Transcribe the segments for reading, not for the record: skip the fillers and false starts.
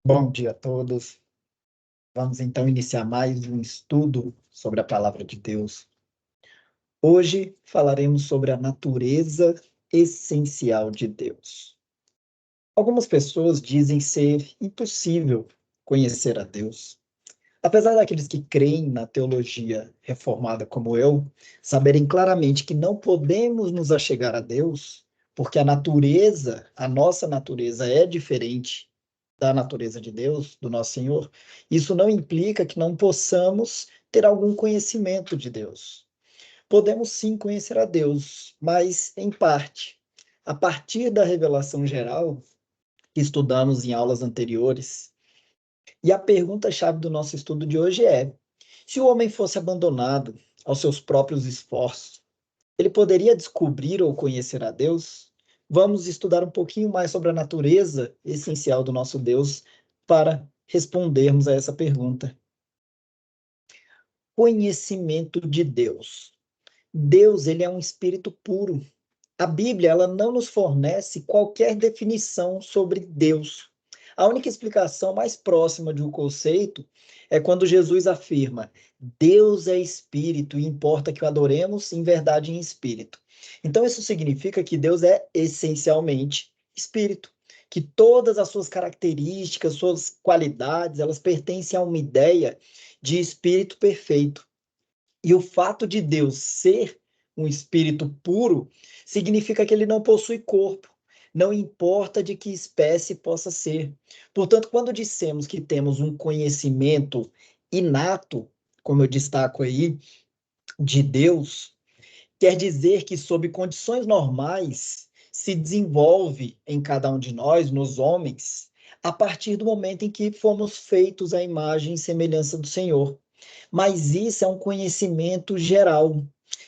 Bom dia a todos. Vamos então iniciar mais um estudo sobre a Palavra de Deus. Hoje falaremos sobre a natureza essencial de Deus. Algumas pessoas dizem ser impossível conhecer a Deus. Apesar daqueles que creem na teologia reformada como eu, saberem claramente que não podemos nos achegar a Deus, porque a nossa natureza é diferente da natureza de Deus, do nosso Senhor, isso não implica que não possamos ter algum conhecimento de Deus. Podemos sim conhecer a Deus, mas em parte. A partir da revelação geral, que estudamos em aulas anteriores, e a pergunta-chave do nosso estudo de hoje é: se o homem fosse abandonado aos seus próprios esforços, ele poderia descobrir ou conhecer a Deus? Vamos estudar um pouquinho mais sobre a natureza essencial do nosso Deus para respondermos a essa pergunta. Conhecimento de Deus. Deus, ele é um espírito puro. A Bíblia, ela não nos fornece qualquer definição sobre Deus. A única explicação mais próxima de um conceito é quando Jesus afirma: Deus é espírito e importa que o adoremos em verdade e em espírito. Então, isso significa que Deus é essencialmente espírito, que todas as suas características, suas qualidades, elas pertencem a uma ideia de espírito perfeito. E o fato de Deus ser um espírito puro significa que ele não possui corpo, não importa de que espécie possa ser. Portanto, quando dissemos que temos um conhecimento inato, como eu destaco aí, de Deus, quer dizer que, sob condições normais, se desenvolve em cada um de nós, nos homens, a partir do momento em que fomos feitos à imagem e semelhança do Senhor. Mas isso é um conhecimento geral.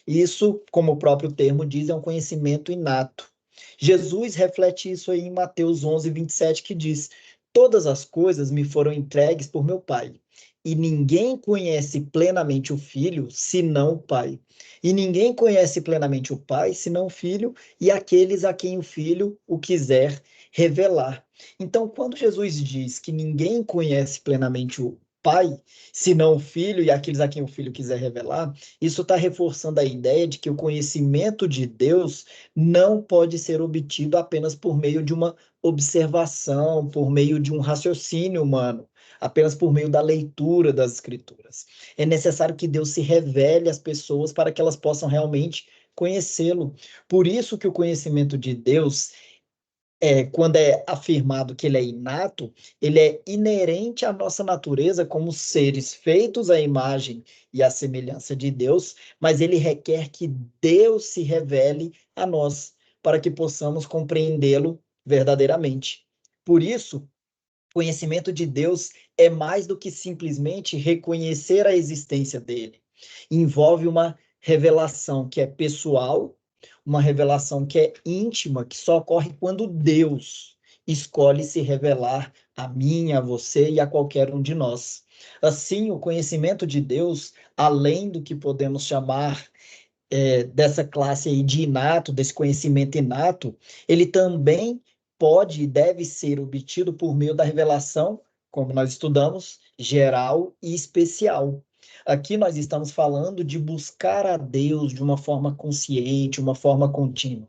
Isso, como o próprio termo diz, é um conhecimento inato. Jesus reflete isso aí em Mateus 11:27, que diz: Todas as coisas me foram entregues por meu Pai, e ninguém conhece plenamente o Filho, senão o Pai. E ninguém conhece plenamente o Pai, senão o Filho, e aqueles a quem o Filho o quiser revelar. Então, quando Jesus diz que ninguém conhece plenamente o Pai, senão o Filho e aqueles a quem o Filho quiser revelar, isso está reforçando a ideia de que o conhecimento de Deus não pode ser obtido apenas por meio de uma observação, por meio de um raciocínio humano, apenas por meio da leitura das Escrituras. É necessário que Deus se revele às pessoas para que elas possam realmente conhecê-lo. Por isso que o conhecimento de Deus quando é afirmado que ele é inato, ele é inerente à nossa natureza como seres feitos à imagem e à semelhança de Deus, mas ele requer que Deus se revele a nós, para que possamos compreendê-lo verdadeiramente. Por isso, conhecimento de Deus é mais do que simplesmente reconhecer a existência dele. Envolve uma revelação que é pessoal, uma revelação que é íntima, que só ocorre quando Deus escolhe se revelar a mim, a você e a qualquer um de nós. Assim, o conhecimento de Deus, além do que podemos chamar dessa classe aí de inato, desse conhecimento inato, ele também pode e deve ser obtido por meio da revelação, como nós estudamos, geral e especial. Aqui nós estamos falando de buscar a Deus de uma forma consciente, uma forma contínua.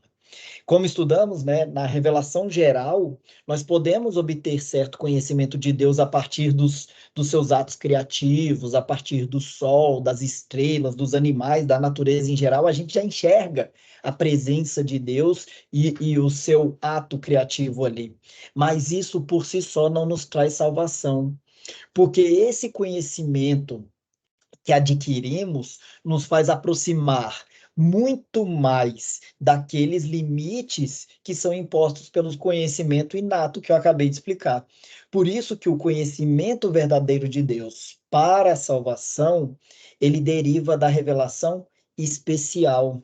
Como estudamos, né, na revelação geral, nós podemos obter certo conhecimento de Deus a partir dos seus atos criativos, a partir do sol, das estrelas, dos animais, da natureza em geral. A gente já enxerga a presença de Deus e o seu ato criativo ali. Mas isso por si só não nos traz salvação, porque esse conhecimento que adquirimos nos faz aproximar muito mais daqueles limites que são impostos pelo conhecimento inato que eu acabei de explicar. Por isso que o conhecimento verdadeiro de Deus para a salvação, ele deriva da revelação especial.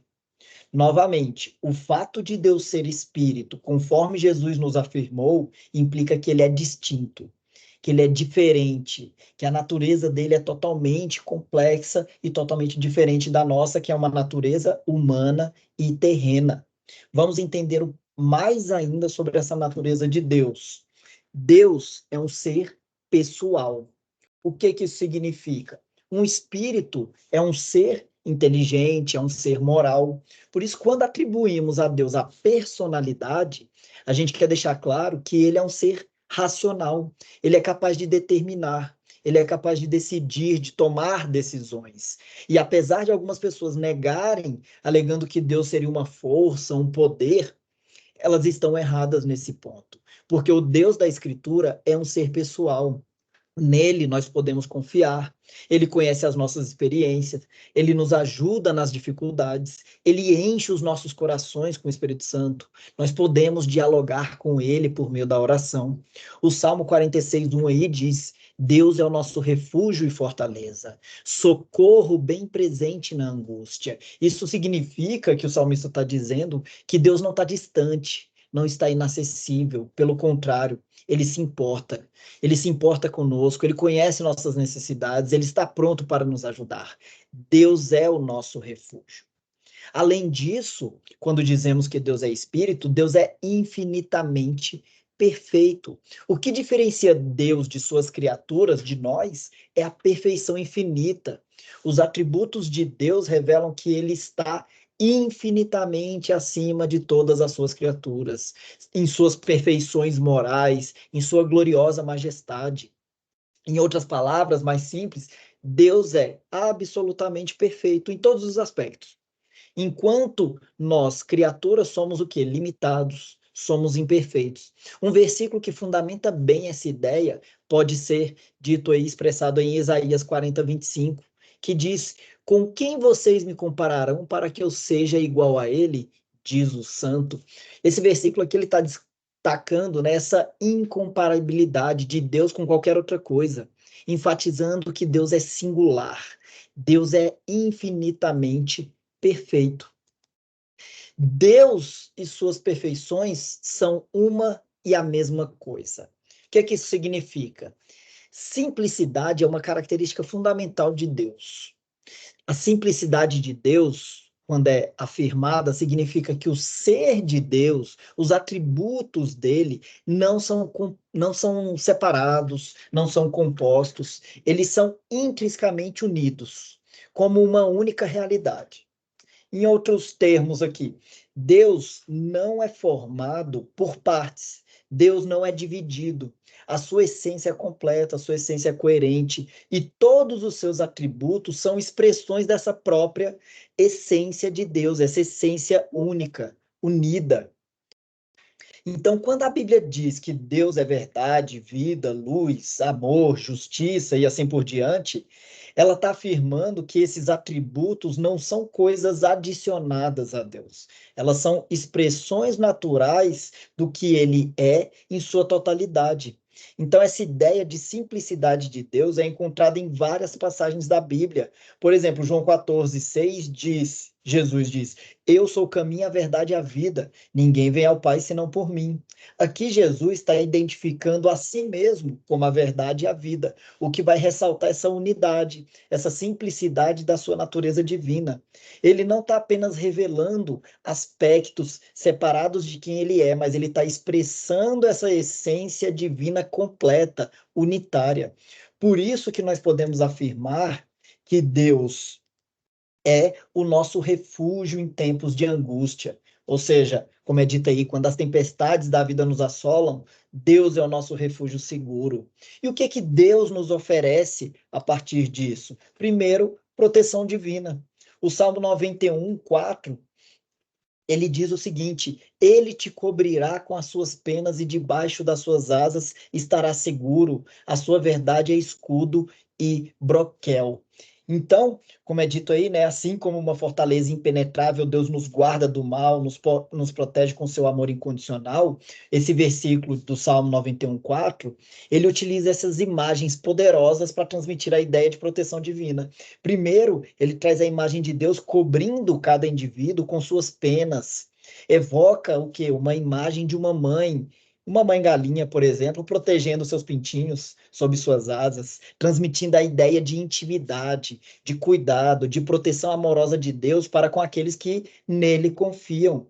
Novamente, o fato de Deus ser espírito, conforme Jesus nos afirmou, implica que ele é distinto, que ele é diferente, que a natureza dele é totalmente complexa e totalmente diferente da nossa, que é uma natureza humana e terrena. Vamos entender mais ainda sobre essa natureza de Deus. Deus é um ser pessoal. O que que isso significa? Um espírito é um ser inteligente, é um ser moral. Por isso, quando atribuímos a Deus a personalidade, a gente quer deixar claro que ele é um ser racional. Ele é capaz de determinar, ele é capaz de decidir, de tomar decisões. E apesar de algumas pessoas negarem, alegando que Deus seria uma força, um poder, elas estão erradas nesse ponto. Porque o Deus da Escritura é um ser pessoal. Nele nós podemos confiar, ele conhece as nossas experiências, ele nos ajuda nas dificuldades, ele enche os nossos corações com o Espírito Santo, nós podemos dialogar com ele por meio da oração. O Salmo 46:1 aí diz: Deus é o nosso refúgio e fortaleza, socorro bem presente na angústia. Isso significa que o salmista está dizendo que Deus não está distante, não está inacessível, pelo contrário, ele se importa. Ele se importa conosco, ele conhece nossas necessidades, ele está pronto para nos ajudar. Deus é o nosso refúgio. Além disso, quando dizemos que Deus é espírito, Deus é infinitamente perfeito. O que diferencia Deus de suas criaturas, de nós, é a perfeição infinita. Os atributos de Deus revelam que ele está infinitamente acima de todas as suas criaturas, em suas perfeições morais, em sua gloriosa majestade. Em outras palavras, mais simples, Deus é absolutamente perfeito em todos os aspectos. Enquanto nós, criaturas, somos o quê? Limitados, somos imperfeitos. Um versículo que fundamenta bem essa ideia pode ser dito aí, expressado em Isaías 40:25, que diz: Com quem vocês me compararão para que eu seja igual a ele? Diz o santo. Esse versículo aqui ele está destacando, né, essa incomparabilidade de Deus com qualquer outra coisa, enfatizando que Deus é singular, Deus é infinitamente perfeito. Deus e suas perfeições são uma e a mesma coisa. O que é que isso significa? Simplicidade é uma característica fundamental de Deus. A simplicidade de Deus, quando é afirmada, significa que o ser de Deus, os atributos dele, não são separados, não são compostos, eles são intrinsecamente unidos, como uma única realidade. Em outros termos aqui, Deus não é formado por partes. Deus não é dividido. A sua essência é completa, a sua essência é coerente e todos os seus atributos são expressões dessa própria essência de Deus, essa essência única, unida. Então, quando a Bíblia diz que Deus é verdade, vida, luz, amor, justiça e assim por diante, ela está afirmando que esses atributos não são coisas adicionadas a Deus. Elas são expressões naturais do que ele é em sua totalidade. Então, essa ideia de simplicidade de Deus é encontrada em várias passagens da Bíblia. Por exemplo, João 14:6 diz, Jesus diz: Eu sou o caminho, a verdade e a vida. Ninguém vem ao Pai senão por mim. Aqui Jesus está identificando a si mesmo como a verdade e a vida, o que vai ressaltar essa unidade, essa simplicidade da sua natureza divina. Ele não está apenas revelando aspectos separados de quem ele é, mas ele está expressando essa essência divina completa, unitária. Por isso que nós podemos afirmar que Deus é o nosso refúgio em tempos de angústia. Ou seja, como é dito aí, quando as tempestades da vida nos assolam, Deus é o nosso refúgio seguro. E o que que Deus nos oferece a partir disso? Primeiro, proteção divina. O Salmo 91:4, ele diz o seguinte: Ele te cobrirá com as suas penas e debaixo das suas asas estará seguro. A sua verdade é escudo e broquel. Então, como é dito aí, né, assim como uma fortaleza impenetrável, Deus nos guarda do mal, nos protege com seu amor incondicional. Esse versículo do Salmo 91:4, ele utiliza essas imagens poderosas para transmitir a ideia de proteção divina. Primeiro, ele traz a imagem de Deus cobrindo cada indivíduo com suas penas. Evoca o quê? Uma imagem de uma mãe galinha, por exemplo, protegendo seus pintinhos sob suas asas, transmitindo a ideia de intimidade, de cuidado, de proteção amorosa de Deus para com aqueles que nele confiam.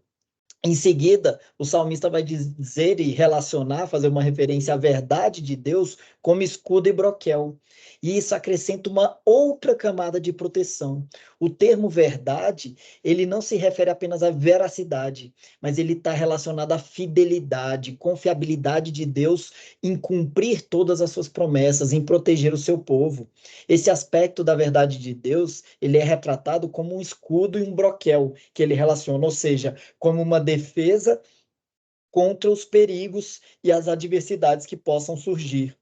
Em seguida, o salmista vai dizer e relacionar, fazer uma referência à verdade de Deus como escudo e broquel. E isso acrescenta uma outra camada de proteção. O termo verdade, ele não se refere apenas à veracidade, mas ele está relacionado à fidelidade, confiabilidade de Deus em cumprir todas as suas promessas, em proteger o seu povo. Esse aspecto da verdade de Deus, ele é retratado como um escudo e um broquel, que ele relaciona, ou seja, como uma defesa contra os perigos e as adversidades que possam surgir.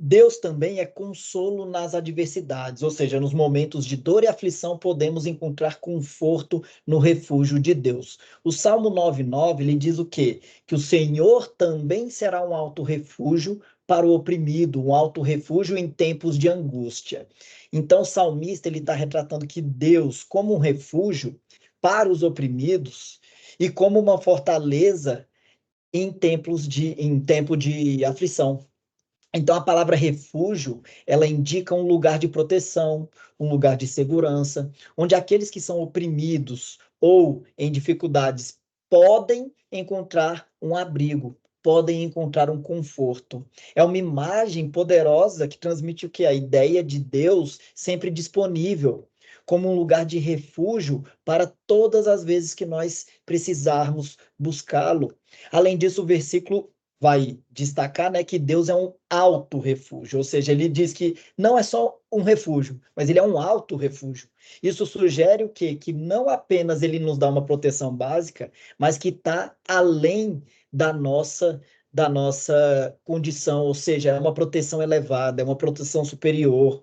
Deus também é consolo nas adversidades, ou seja, nos momentos de dor e aflição podemos encontrar conforto no refúgio de Deus. O Salmo 9:9 lhe diz o quê? Que o Senhor também será um alto refúgio para o oprimido, um alto refúgio em tempos de angústia. Então, o salmista ele está retratando que Deus, como um refúgio para os oprimidos e como uma fortaleza em tempo de aflição. Então, a palavra refúgio, ela indica um lugar de proteção, um lugar de segurança, onde aqueles que são oprimidos ou em dificuldades podem encontrar um abrigo, podem encontrar um conforto. É uma imagem poderosa que transmite o que? A ideia de Deus sempre disponível, como um lugar de refúgio para todas as vezes que nós precisarmos buscá-lo. Além disso, o versículo vai destacar, né, que Deus é um alto refúgio, ou seja, ele diz que não é só um refúgio, mas ele é um alto refúgio. Isso sugere o quê? Que não apenas ele nos dá uma proteção básica, mas que está além da nossa condição, ou seja, é uma proteção elevada, é uma proteção superior.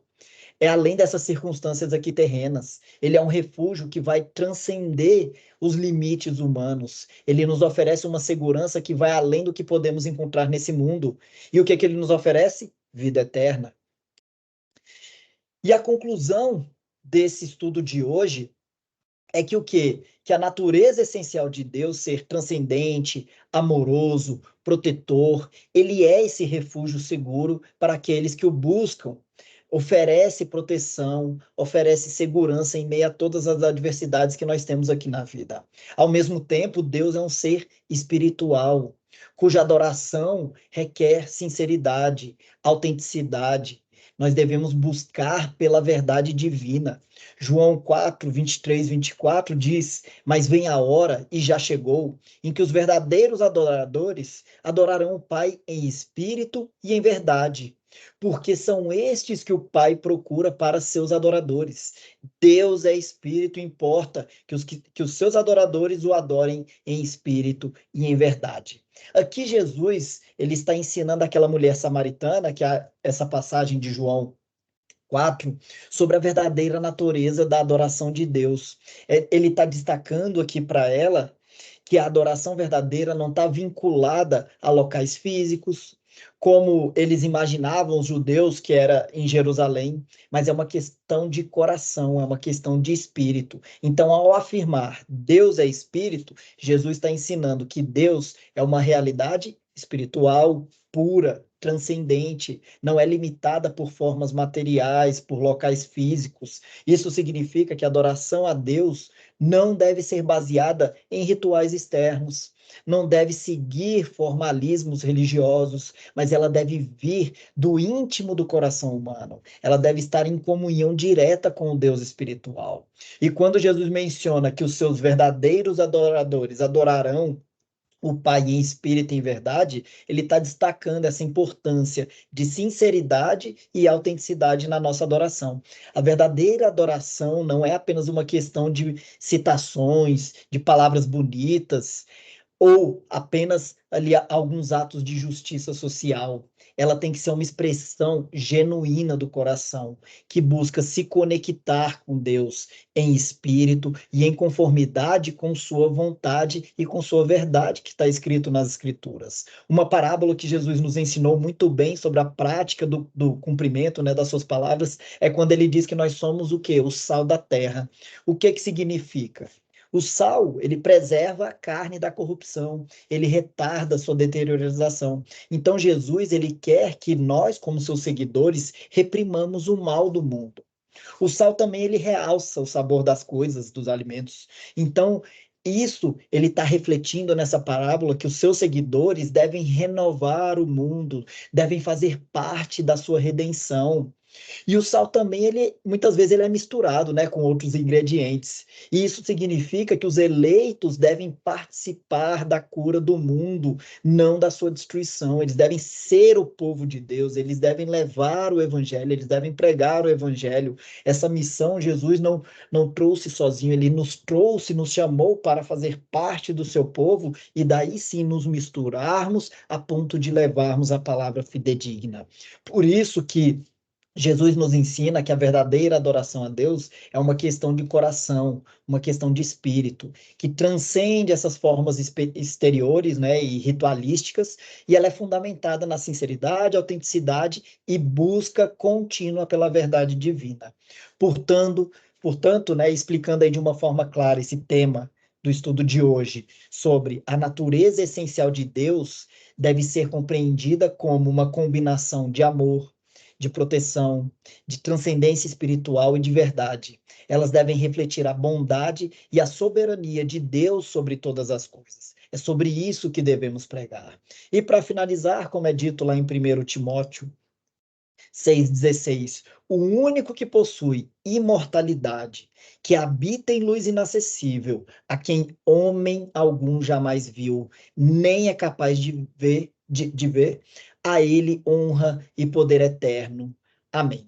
É além dessas circunstâncias aqui terrenas. Ele é um refúgio que vai transcender os limites humanos. Ele nos oferece uma segurança que vai além do que podemos encontrar nesse mundo. E o que é que ele nos oferece? Vida eterna. E a conclusão desse estudo de hoje é que o quê? Que a natureza essencial de Deus ser transcendente, amoroso, protetor, ele é esse refúgio seguro para aqueles que o buscam. Oferece proteção, oferece segurança em meio a todas as adversidades que nós temos aqui na vida. Ao mesmo tempo, Deus é um ser espiritual, cuja adoração requer sinceridade, autenticidade. Nós devemos buscar pela verdade divina. João 4, 23, 24 diz: Mas vem a hora, e já chegou, em que os verdadeiros adoradores adorarão o Pai em espírito e em verdade, porque são estes que o Pai procura para seus adoradores. Deus é espírito, importa que os seus adoradores o adorem em espírito e em verdade. Aqui Jesus, ele está ensinando aquela mulher samaritana, que é essa passagem de João 4, sobre a verdadeira natureza da adoração de Deus. Ele está destacando aqui para ela que a adoração verdadeira não está vinculada a locais físicos, como eles imaginavam os judeus que era em Jerusalém, mas é uma questão de coração, é uma questão de espírito. Então, ao afirmar Deus é espírito, Jesus está ensinando que Deus é uma realidade espiritual, pura, transcendente, não é limitada por formas materiais, por locais físicos. Isso significa que a adoração a Deus não deve ser baseada em rituais externos, não deve seguir formalismos religiosos, mas ela deve vir do íntimo do coração humano. Ela deve estar em comunhão direta com o Deus espiritual. E quando Jesus menciona que os seus verdadeiros adoradores adorarão o Pai em espírito e em verdade, ele está destacando essa importância de sinceridade e autenticidade na nossa adoração. A verdadeira adoração não é apenas uma questão de citações, de palavras bonitas, ou apenas ali alguns atos de justiça social. Ela tem que ser uma expressão genuína do coração, que busca se conectar com Deus em espírito e em conformidade com sua vontade e com sua verdade, que está escrito nas Escrituras. Uma parábola que Jesus nos ensinou muito bem sobre a prática do cumprimento, né, das suas palavras, é quando ele diz que nós somos o quê? O sal da terra. O que que significa? O sal, ele preserva a carne da corrupção, ele retarda a sua deteriorização. Então, Jesus, ele quer que nós, como seus seguidores, reprimamos o mal do mundo. O sal também, ele realça o sabor das coisas, dos alimentos. Então, Isso ele está refletindo nessa parábola que os seus seguidores devem renovar o mundo, devem fazer parte da sua redenção. E o sal também, ele muitas vezes ele é misturado, né, com outros ingredientes. E isso significa que os eleitos devem participar da cura do mundo, não da sua destruição. Eles devem ser o povo de Deus, eles devem levar o evangelho, eles devem pregar o evangelho. Essa missão Jesus não trouxe sozinho, ele nos trouxe, nos chamou para fazer parte do seu povo e daí sim nos misturarmos a ponto de levarmos a palavra fidedigna. Por isso que Jesus nos ensina que a verdadeira adoração a Deus é uma questão de coração, uma questão de espírito, que transcende essas formas exteriores, né, e ritualísticas, e ela é fundamentada na sinceridade, autenticidade e busca contínua pela verdade divina. Portanto, né, explicando aí de uma forma clara esse tema do estudo de hoje sobre a natureza essencial de Deus, deve ser compreendida como uma combinação de amor, de proteção, de transcendência espiritual e de verdade. Elas devem refletir a bondade e a soberania de Deus sobre todas as coisas. É sobre isso que devemos pregar. E para finalizar, como é dito lá em 1 Timóteo 6,16, o único que possui imortalidade, que habita em luz inacessível, a quem homem algum jamais viu, nem é capaz de ver, a ele honra e poder eterno. Amém.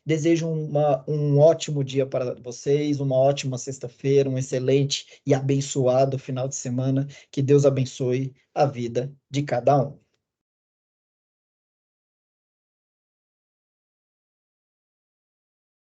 Desejo um ótimo dia para vocês, uma ótima sexta-feira, um excelente e abençoado final de semana. Que Deus abençoe a vida de cada um.